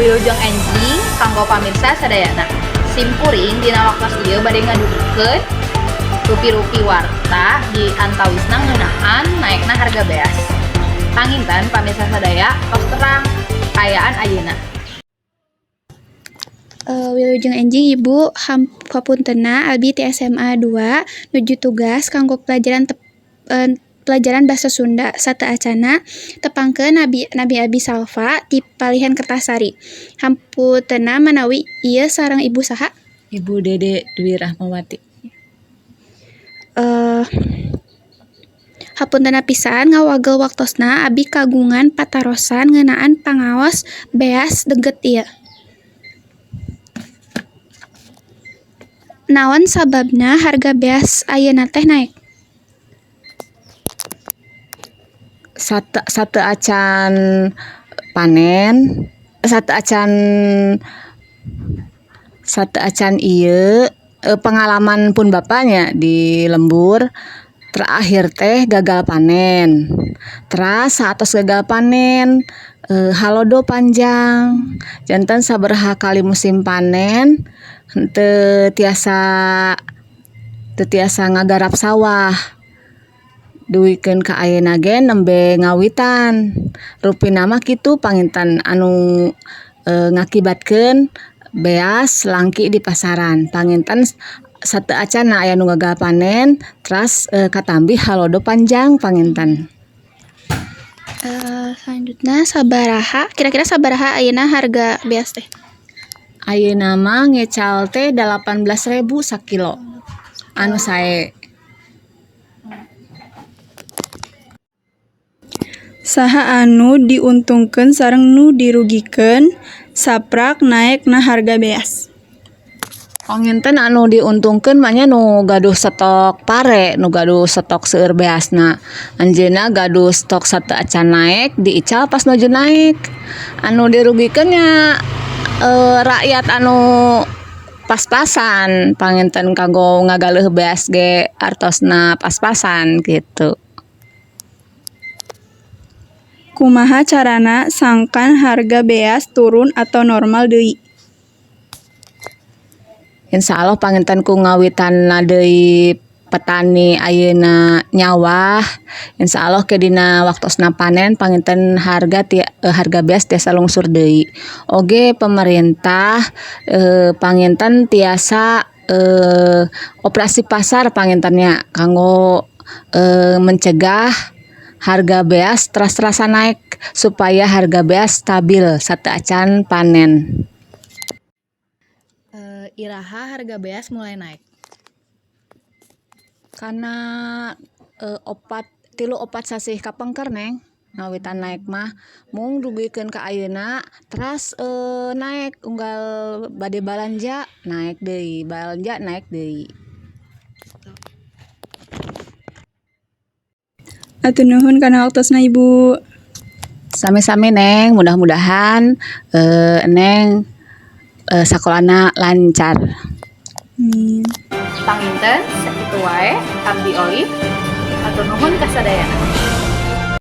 Wilujeng enjing kanggo pamirsa sadayana. Simkuring dina waktos ieu bade ngadudukeun rupi-rupi warta di antawisna ngeunaan naekna harga beas. Panginten pamirsa sadaya tos terang kaayaan ayeuna. Wilujeng enjing Ibu hapuntenna abdi ti SMA 2 nuju tugas kanggo pelajaran Basa Sunda sateacana tepangkeun Nabi Abi Salva ti Palihan Kertasari. Hapuntenna manawi ieu sareng Ibu saha? Ibu Dede Dwi Rahmawati. Hapuntenna pisan ngawagel waktosna abi kagungan patarosan ngeunaan pangaos beas deget ieu. Naon sababna harga beas ayeuna teh naek? Sateacan panen, sateacan ieu pengalaman pun bapaknya di lembur terakhir teh gagal panen. Teras saatos gagal panen halodo panjang. Janten sabaraha kali musim panen teu tiasa ngagarap sawah. Duikeun ka ayeuna ge nembe ngawitan. Rupina mah kitu panginten anu ngakibatkeun beas langki di pasaran. Panginten sateacanna aya nu gagal panen, teras katambih halodo panjang panginten. Selanjutnya kira-kira sabaraha ayeuna harga beas teh? Ayeuna mah ngecal teh 18.000 sakilo. Anu sae. Saha anu diuntungkeun sareng nu dirugikeun saprak naekna harga beas? Panginten anu diuntungkeun mah nya nu gaduh stok pare, nu gaduh stok seueur beasna. Anjeunna gaduh stok sateacan naek diical pas nuju naek. Anu dirugikeun nya rakyat anu pas-pasan, panginten kanggo ngagaleuh beas ge artosna pas-pasan gitu. Kumaha carana sangkan harga beas turun atau normal deui? Insya Allah panginten ku ngawitanna deui petani ayeuna nyawah. Insya Allah ke dina waktosna panen panginten harga beas tiasa lungsur deui. Oge pemerintah panginten tiasa operasi pasar pangintennya kanggo mencegah harga beas teras-terasan naik supaya harga beas stabil sateacan panen. Iraha harga beas mulai naik? Karena opat sasih kapengker neng ngawitan naik mah mung dugikeun ka ayeuna teras naik unggal bade balanja naik deui, balanja naik deui. Atur nuhun kana waktosna Ibu. Sami-sami neng, mudah-mudahan neng sakolana lancar. Amin. Panginten sakitu wae abdi Olive atur nuhun ka sadayana.